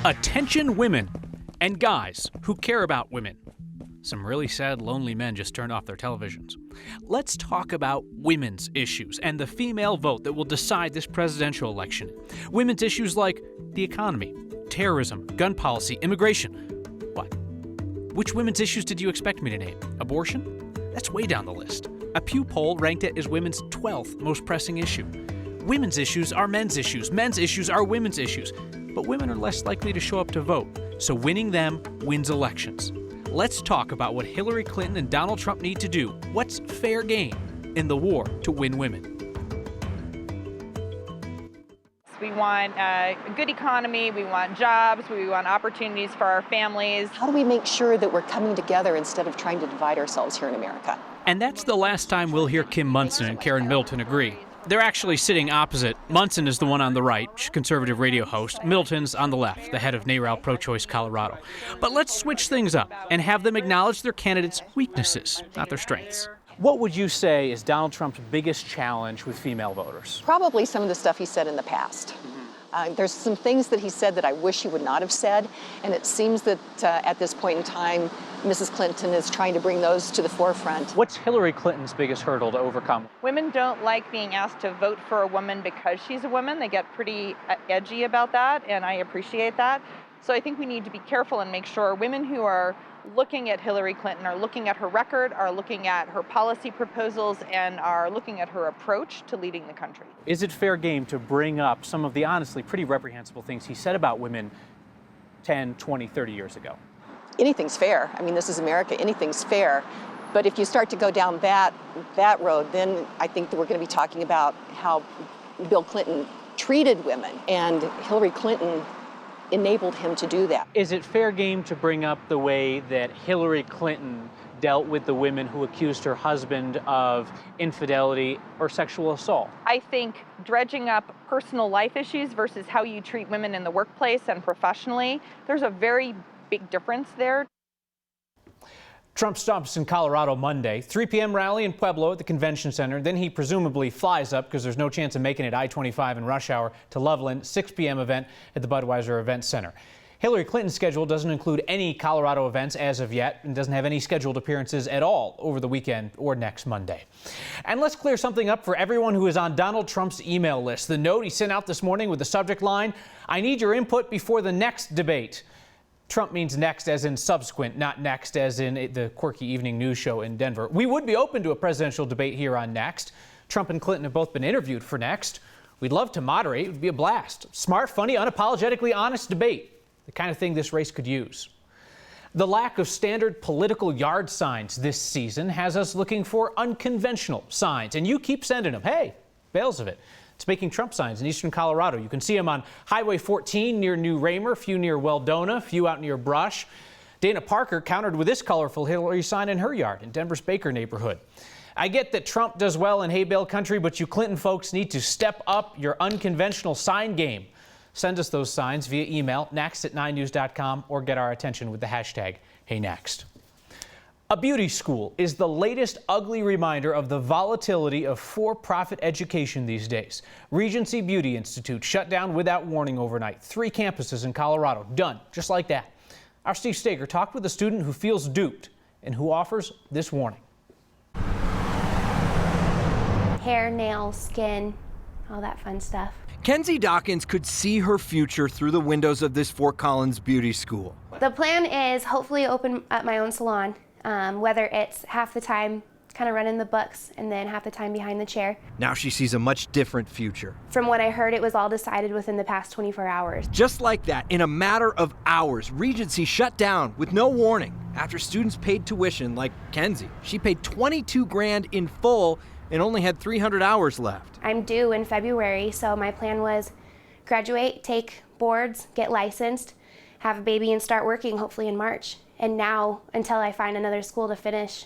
Attention women and guys who care about women. Some really sad, lonely men just turned off their televisions. Let's talk about women's issues and the female vote that will decide this presidential election. Women's issues like the economy, terrorism, gun policy, immigration. What? Which women's issues did you expect me to name? Abortion? That's way down the list. A Pew poll ranked it as women's 12th most pressing issue. Women's issues are men's issues. Men's issues are women's issues. But women are less likely to show up to vote, so winning them wins elections. Let's talk about what Hillary Clinton and Donald Trump need to do. What's fair game in the war to win women? We want a good economy, we want jobs, we want opportunities for our families. How do we make sure that we're coming together instead of trying to divide ourselves here in America? And that's the last time we'll hear Kim Monson and Karen Middleton agree. They're actually sitting opposite. Monson is the one on the right, conservative radio host. Middleton's on the left, the head of NARAL Pro-Choice Colorado. But let's switch things up and have them acknowledge their candidates' weaknesses, not their strengths. What would you say is Donald Trump's biggest challenge with female voters? Probably some of the stuff he said in the past. There's some things that he said that I wish he would not have said, and it seems that at this point in time, Mrs. Clinton is trying to bring those to the forefront. What's Hillary Clinton's biggest hurdle to overcome? Women don't like being asked to vote for a woman because she's a woman. They get pretty edgy about that, and I appreciate that. So I think we need to be careful and make sure women who are looking at Hillary Clinton are looking at her record, are looking at her policy proposals, and are looking at her approach to leading the country. Is it fair game to bring up some of the honestly pretty reprehensible things he said about women 10, 20, 30 years ago? Anything's fair. I mean, this is America. Anything's fair. But if you start to go down that road, then I think that we're going to be talking about how Bill Clinton treated women, and Hillary Clinton enabled him to do that. Is it fair game to bring up the way that Hillary Clinton dealt with the women who accused her husband of infidelity or sexual assault? I think dredging up personal life issues versus how you treat women in the workplace and professionally, there's a very big difference there. Trump stops in Colorado Monday, 3 p.m. rally in Pueblo at the convention center. Then he presumably flies up, because there's no chance of making it I-25 in rush hour, to Loveland, 6 p.m. event at the Budweiser Event Center. Hillary Clinton's schedule doesn't include any Colorado events as of yet, and doesn't have any scheduled appearances at all over the weekend or next Monday. And let's clear something up for everyone who is on Donald Trump's email list. The note he sent out this morning with the subject line, "I need your input before the next debate." Trump means next as in subsequent, not next as in the quirky evening news show in Denver. We would be open to a presidential debate here on Next. Trump and Clinton have both been interviewed for Next. We'd love to moderate. It would be a blast. Smart, funny, unapologetically honest debate. The kind of thing this race could use. The lack of standard political yard signs this season has us looking for unconventional signs. And you keep sending them. Hey, bales of it. It's making Trump signs in eastern Colorado. You can see them on Highway 14 near New Raymer, a few near Weldona, a few out near Brush. Dana Parker countered with this colorful Hillary sign in her yard in Denver's Baker neighborhood. I get that Trump does well in hay bale country, but you Clinton folks need to step up your unconventional sign game. Send us those signs via email, next@9news.com, or get our attention with the hashtag #HeyNext. A beauty school is the latest ugly reminder of the volatility of for-profit education these days. Regency Beauty Institute shut down without warning overnight. 3 campuses in Colorado, done just like that. Our Steve Stager talked with a student who feels duped and who offers this warning. Hair, nails, skin, all that fun stuff. Kenzie Dawkins could see her future through the windows of this Fort Collins beauty school. The plan is hopefully open up my own salon. Whether it's half the time kind of running the books and then half the time behind the chair. Now she sees a much different future. From what I heard, it was all decided within the past 24 hours. Just like that, in a matter of hours, Regency shut down with no warning after students paid tuition like Kenzie. She paid $22 grand in full and only had 300 hours left. I'm due in February, so my plan was graduate, take boards, get licensed, have a baby and start working hopefully in March. And now, until I find another school to finish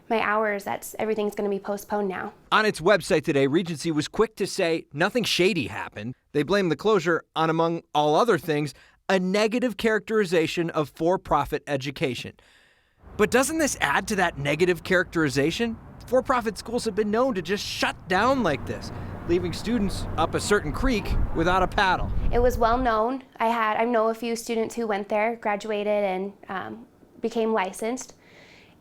my hours, everything's going to be postponed now. On its website today, Regency was quick to say nothing shady happened. They blamed the closure on, among all other things, a negative characterization of for-profit education. But doesn't this add to that negative characterization? For-profit schools have been known to just shut down like this. leaving students up a certain creek without a paddle. It was well known. I know a few students who went there, graduated, and became licensed.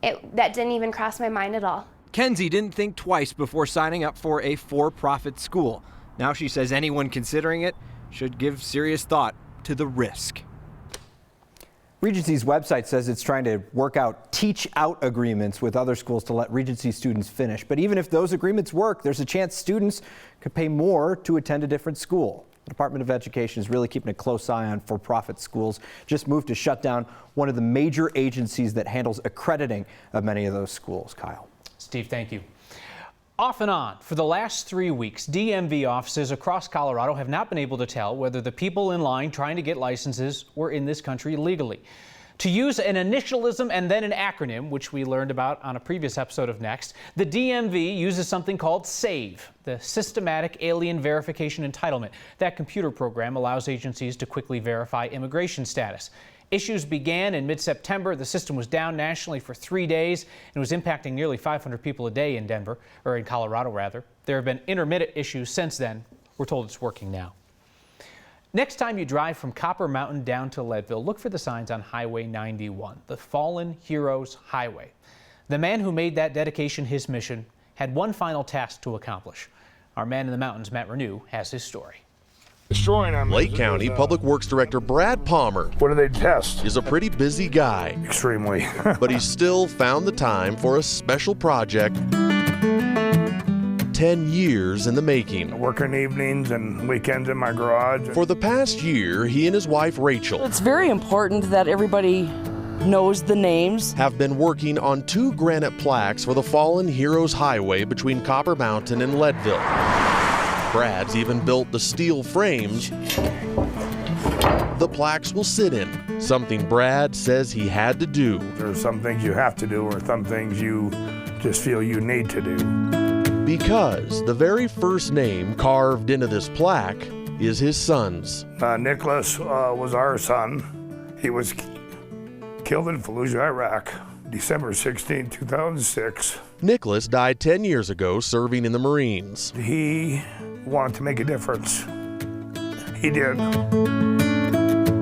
That didn't even cross my mind at all. Kenzie didn't think twice before signing up for a for-profit school. Now she says anyone considering it should give serious thought to the risk. Regency's website says it's trying to work out teach-out agreements with other schools to let Regency students finish. But even if those agreements work, there's a chance students could pay more to attend a different school. The Department of Education is really keeping a close eye on for-profit schools. Just moved to shut down one of the major agencies that handles accrediting of many of those schools. Kyle. Steve, thank you. Off and on, for the last 3 weeks, DMV offices across Colorado have not been able to tell whether the people in line trying to get licenses were in this country legally. To use an initialism and then an acronym, which we learned about on a previous episode of Next, the DMV uses something called SAVE, the Systematic Alien Verification Entitlement. That computer program allows agencies to quickly verify immigration status. Issues began in mid-September. The system was down nationally for 3 days and was impacting nearly 500 people a day in Colorado rather. There have been intermittent issues since then. We're told it's working now. Next time you drive from Copper Mountain down to Leadville, look for the signs on Highway 91, the Fallen Heroes Highway. The man who made that dedication his mission had one final task to accomplish. Our man in the mountains, Matt Renew, has his story. Lake County Public Works Director Brad Palmer What do they test? is a pretty busy guy, Extremely. but he still found the time for a special project 10 years in the making. Working evenings and weekends in my garage. For the past year, he and his wife Rachel It's very important that everybody knows the names. have been working on 2 granite plaques for the Fallen Heroes Highway between Copper Mountain and Leadville. Brad's even built the steel frames the plaques will sit in, something Brad says he had to do. There's some things you have to do or some things you just feel you need to do. Because the very first name carved into this plaque is his son's. Nicholas was our son. He was killed in Fallujah, Iraq, December 16, 2006. Nicholas died 10 years ago serving in the Marines. He wanted to make a difference. He did.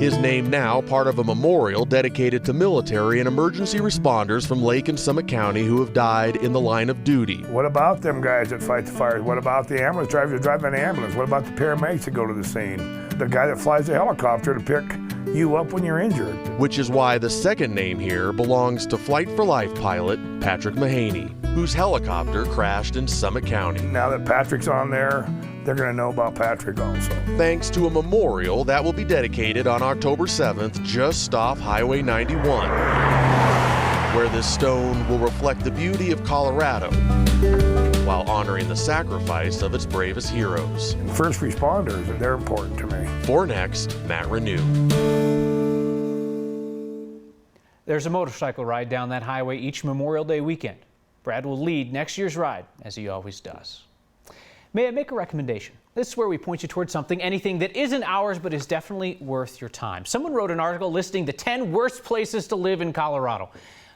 His name now part of a memorial dedicated to military and emergency responders from Lake and Summit County who have died in the line of duty. What about them guys that fight the fires? What about the ambulance drivers that drive an ambulance? What about the paramedics that go to the scene? The guy that flies the helicopter to pick you up when you're injured. Which is why the second name here belongs to Flight for Life pilot Patrick Mahaney, whose helicopter crashed in Summit County. Now that Patrick's on there, they're going to know about Patrick also. Thanks to a memorial that will be dedicated on October 7th just off Highway 91, where this stone will reflect the beauty of Colorado while honoring the sacrifice of its bravest heroes. First responders, they're important to me. For Next, Matt Renew. There's a motorcycle ride down that highway each Memorial Day weekend. Brad will lead next year's ride, as he always does. May I make a recommendation? This is where we point you towards anything that isn't ours, but is definitely worth your time. Someone wrote an article listing the 10 worst places to live in Colorado.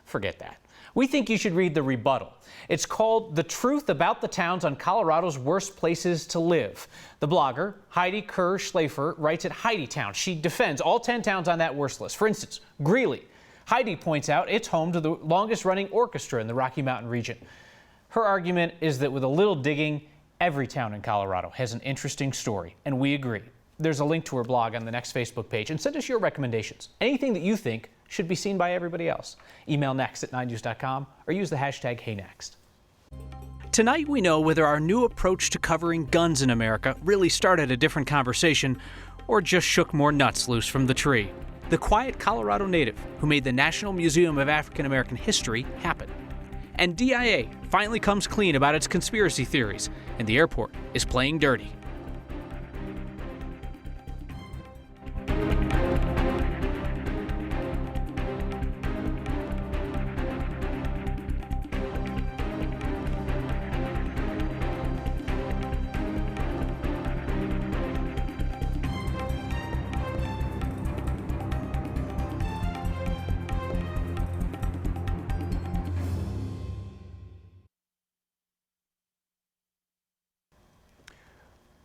Forget that. We think you should read the rebuttal. It's called The Truth About the Towns on Colorado's Worst Places to Live. The blogger, Heidi Kerr-Schlafer, writes at Heidietown. She defends all 10 towns on that worst list. For instance, Greeley. Heidi points out it's home to the longest-running orchestra in the Rocky Mountain region. Her argument is that with a little digging, every town in Colorado has an interesting story, and we agree. There's a link to her blog on the Next Facebook page, and send us your recommendations. Anything that you think should be seen by everybody else. Email next@9news.com or use the hashtag HeyNext. Tonight we know whether our new approach to covering guns in America really started a different conversation or just shook more nuts loose from the tree. The quiet Colorado native who made the National Museum of African American History happen. And DIA finally comes clean about its conspiracy theories, and the airport is playing dirty.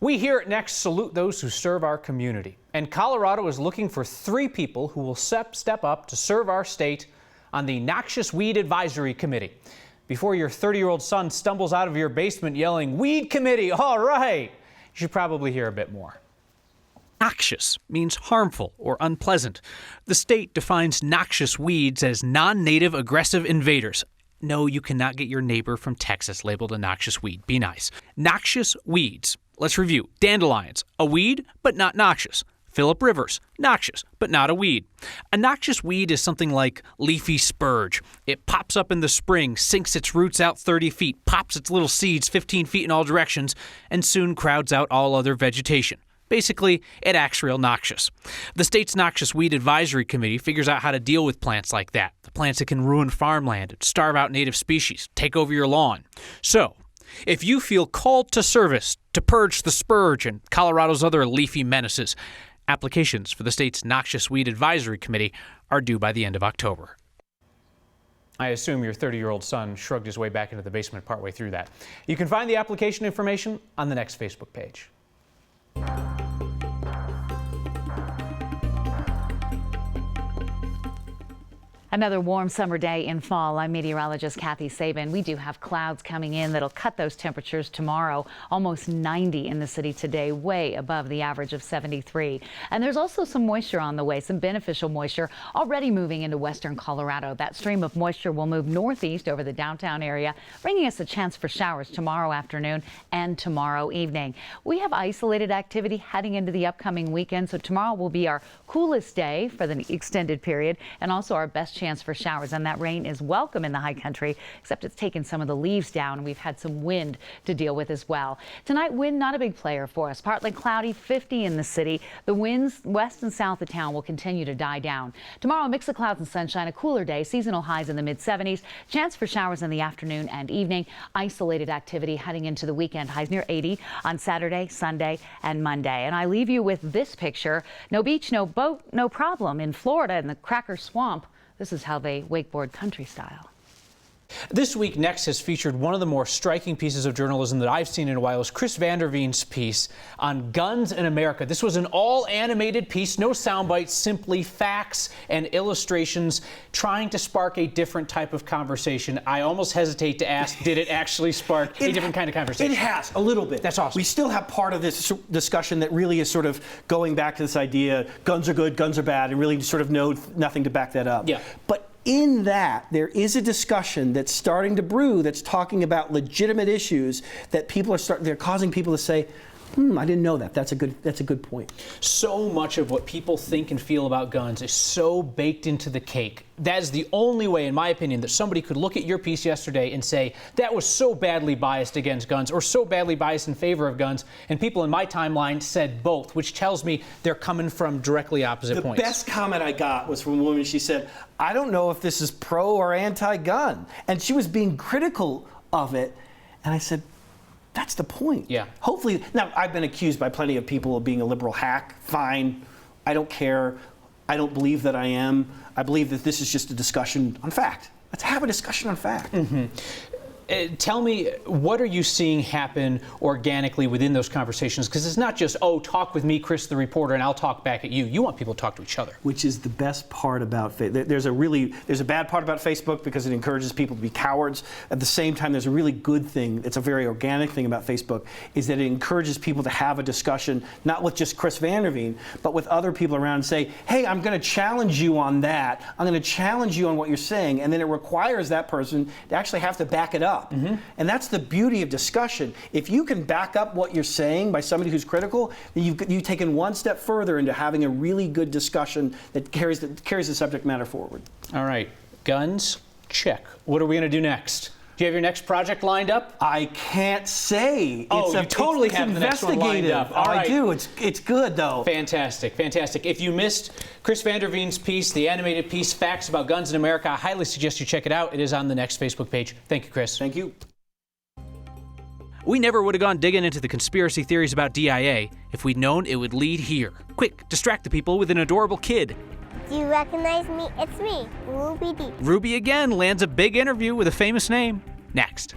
We here at Next salute those who serve our community. And Colorado is looking for 3 people who will step up to serve our state on the Noxious Weed Advisory Committee. Before your 30-year-old son stumbles out of your basement yelling, "Weed Committee, all right," you should probably hear a bit more. Noxious means harmful or unpleasant. The state defines noxious weeds as non-native aggressive invaders. No, you cannot get your neighbor from Texas labeled a noxious weed. Be nice. Noxious weeds. Let's review. Dandelions, a weed, but not noxious. Philip Rivers, noxious, but not a weed. A noxious weed is something like leafy spurge. It pops up in the spring, sinks its roots out 30 feet, pops its little seeds 15 feet in all directions, and soon crowds out all other vegetation. Basically, it acts real noxious. The state's Noxious Weed Advisory Committee figures out how to deal with plants like that. The plants that can ruin farmland and starve out native species, take over your lawn. So, if you feel called to service to purge the spurge and Colorado's other leafy menaces, applications for the state's Noxious Weed Advisory Committee are due by the end of October. I assume your 30-year-old son shrugged his way back into the basement partway through that. You can find the application information on the Next Facebook page. Another warm summer day in fall. I'm meteorologist Kathy Sabin. We do have clouds coming in that'll cut those temperatures tomorrow. Almost 90 in the city today, way above the average of 73. And there's also some moisture on the way, some beneficial moisture already moving into western Colorado. That stream of moisture will move northeast over the downtown area, bringing us a chance for showers tomorrow afternoon and tomorrow evening. We have isolated activity heading into the upcoming weekend, so tomorrow will be our coolest day for the extended period and also our best chance for showers, and that rain is welcome in the high country, except it's taken some of the leaves down, and we've had some wind to deal with as well. Tonight, wind not a big player for us. Partly cloudy, 50 in the city. The winds west and south of town will continue to die down. Tomorrow, a mix of clouds and sunshine, a cooler day, seasonal highs in the mid-70s, chance for showers in the afternoon and evening. Isolated activity heading into the weekend, highs near 80 on Saturday, Sunday, and Monday. And I leave you with this picture. No beach, no boat, no problem in Florida in the Cracker Swamp. This is how they wakeboard country style. This week, Next has featured one of the more striking pieces of journalism that I've seen in a while. Is Chris Vanderveen's piece on guns in America. This was an all-animated piece, no sound bites, simply facts and illustrations trying to spark a different type of conversation. I almost hesitate to ask, did it actually spark a different kind of conversation? It has, a little bit. That's awesome. We still have part of this discussion that really is sort of going back to this idea, guns are good, guns are bad, and really sort of know nothing to back that up. Yeah. But in that, there is a discussion that's starting to brew that's talking about legitimate issues that people they're causing people to say, I didn't know that. That's a good point. So much of what people think and feel about guns is so baked into the cake. That is the only way, in my opinion, that somebody could look at your piece yesterday and say, that was so badly biased against guns or so badly biased in favor of guns. And people in my timeline said both, which tells me they're coming from directly opposite points. The best comment I got was from a woman. She said, I don't know if this is pro or anti-gun. And she was being critical of it. And I said, that's the point. Yeah. Hopefully, now I've been accused by plenty of people of being a liberal hack. Fine. I don't care. I don't believe that I am. I believe that this is just a discussion on fact. Let's have a discussion on fact. Mm-hmm. Tell me, what are you seeing happen organically within those conversations? Because it's not just, talk with me, Chris the reporter, and I'll talk back at you. You want people to talk to each other. Which is the best part about Facebook. There's a bad part about Facebook because it encourages people to be cowards. At the same time, there's a really good thing, it's a very organic thing about Facebook, is that it encourages people to have a discussion, not with just Chris Vanderveen, but with other people around and say, hey, I'm going to challenge you on that. I'm going to challenge you on what you're saying. And then it requires that person to actually have to back it up. Mm-hmm. And that's the beauty of discussion. If you can back up what you're saying by somebody who's critical, then you've taken one step further into having a really good discussion that carries the subject matter forward. All right, guns, check. What are we going to do next? Do you have your next project lined up? I can't say. You totally have the next one lined up. All right. I do. It's good, though. Fantastic, fantastic. If you missed Chris Vanderveen's piece, the animated piece, Facts About Guns in America, I highly suggest you check it out. It is on the Next Facebook page. Thank you, Chris. Thank you. We never would have gone digging into the conspiracy theories about DIA if we'd known it would lead here. Quick, distract the people with an adorable kid. Do you recognize me? It's me, Ruby D. Ruby again lands a big interview with a famous name. Next.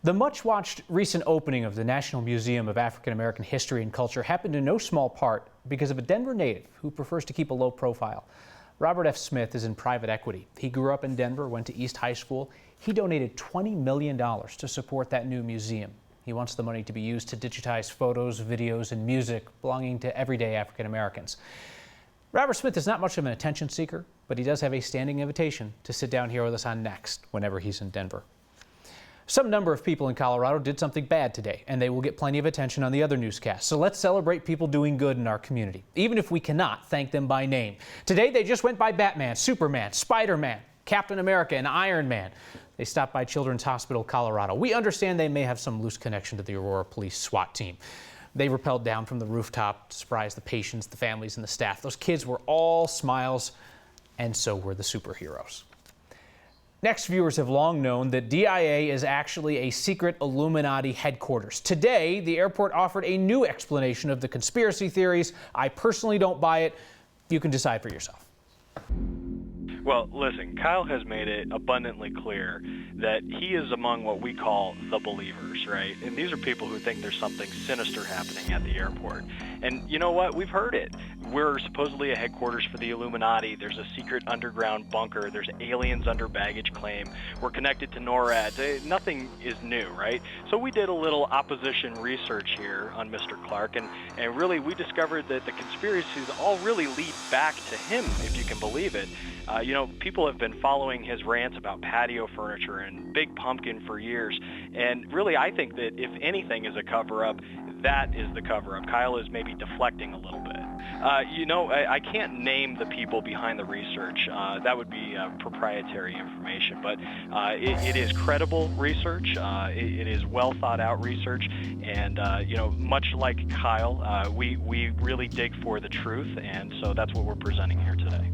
The much-watched recent opening of the National Museum of African American History and Culture happened in no small part because of a Denver native who prefers to keep a low profile. Robert F. Smith is in private equity. He grew up in Denver, went to East High School. He donated $20 million to support that new museum. He wants the money to be used to digitize photos, videos, and music belonging to everyday African Americans. Robert Smith is not much of an attention seeker, but he does have a standing invitation to sit down here with us on Next whenever he's in Denver. Some number of people in Colorado did something bad today, and they will get plenty of attention on the other newscasts. So let's celebrate people doing good in our community, even if we cannot thank them by name. Today, they just went by Batman, Superman, Spider-Man, Captain America, and Iron Man. They stopped by Children's Hospital, Colorado. We understand they may have some loose connection to the Aurora Police SWAT team. They rappelled down from the rooftop to surprise the patients, the families, and the staff. Those kids were all smiles, and so were the superheroes. Next, viewers have long known that DIA is actually a secret Illuminati headquarters. Today, the airport offered a new explanation of the conspiracy theories. I personally don't buy it. You can decide for yourself. Well, listen, Kyle has made it abundantly clear that he is among what we call the believers, right? And these are people who think there's something sinister happening at the airport. And you know what? We've heard it. We're supposedly a headquarters for the Illuminati. There's a secret underground bunker. There's aliens under baggage claim. We're connected to NORAD. Nothing is new, right? So we did a little opposition research here on Mr. Clark, and really we discovered that the conspiracies all really lead back to him, if you can believe it. You know, people have been following his rants about patio furniture and Big Pumpkin for years, and really I think that if anything is a cover-up, that is the cover-up. Kyle is maybe deflecting a little bit. You know, I can't name the people behind the research. That would be proprietary information, but it is credible research. It is well thought out research, and you know, much like Kyle, we really dig for the truth, and so that's what we're presenting here today.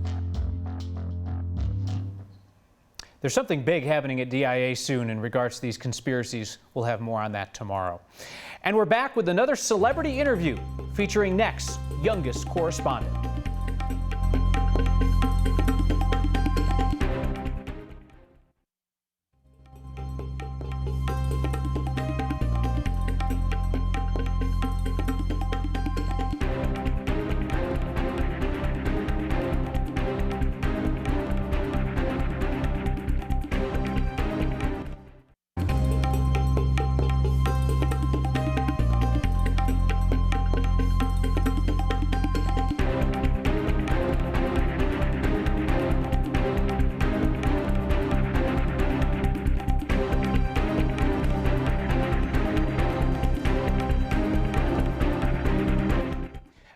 There's something big happening at DIA soon in regards to these conspiracies. We'll have more on that tomorrow. And we're back with another celebrity interview featuring Next's youngest correspondent.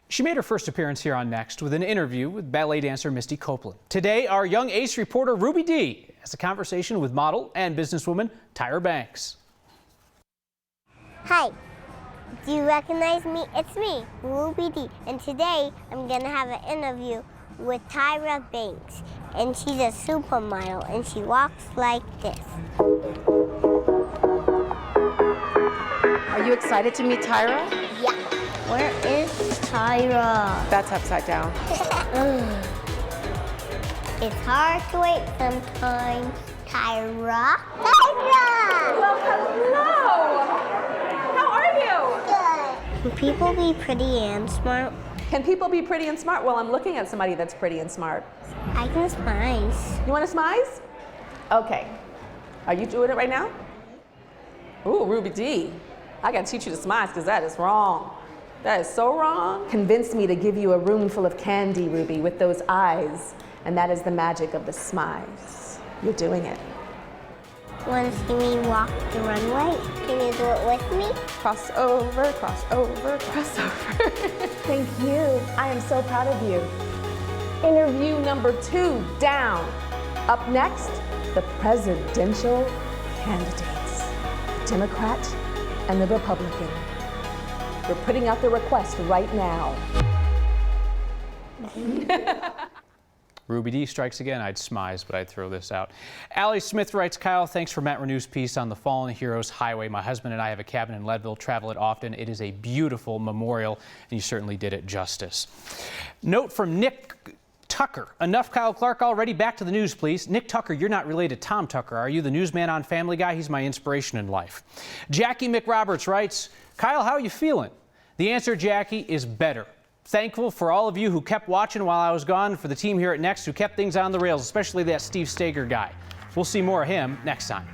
She made her first appearance here on Next with an interview with ballet dancer Misty Copeland. Today, our young ace reporter Ruby D has a conversation with model and businesswoman Tyra Banks. Hi, do you recognize me? It's me, Ruby D, and today I'm gonna have an interview with Tyra Banks, and she's a supermodel, and she walks like this. Are you excited to meet Tyra? Yeah. Where is Tyra? That's upside down. It's hard to wait sometimes. Tyra? Tyra! Well, hello! How are you? Good. Can people be pretty and smart? Can people be pretty and smart? Well, I'm looking at somebody that's pretty and smart. I can smize. You want to smize? Okay. Are you doing it right now? Ooh, Ruby D. I gotta teach you to smize because that is wrong. That is so wrong. Convinced me to give you a room full of candy, Ruby, with those eyes. And that is the magic of the smize. You're doing it. Want to see me walk the runway? Can you do it with me? Cross over, cross over, cross over. Thank you. I am so proud of you. Interview number 2 down. Up next, the presidential candidates, the Democrat and the Republican. We're putting out the request right now. Ruby D strikes again. I'd smize, but I'd throw this out. Allie Smith writes, Kyle, thanks for Matt Renew's piece on the Fallen Heroes Highway. My husband and I have a cabin in Leadville, travel it often. It is a beautiful memorial, and you certainly did it justice. Note from Nick Tucker. Enough Kyle Clark already. Back to the news, please. Nick Tucker, you're not related to Tom Tucker, are you? The newsman on Family Guy? He's my inspiration in life. Jackie McRoberts writes, Kyle, how are you feeling? The answer, Jackie, is better. Thankful for all of you who kept watching while I was gone, for the team here at Next who kept things on the rails, especially that Steve Stager guy. We'll see more of him next time.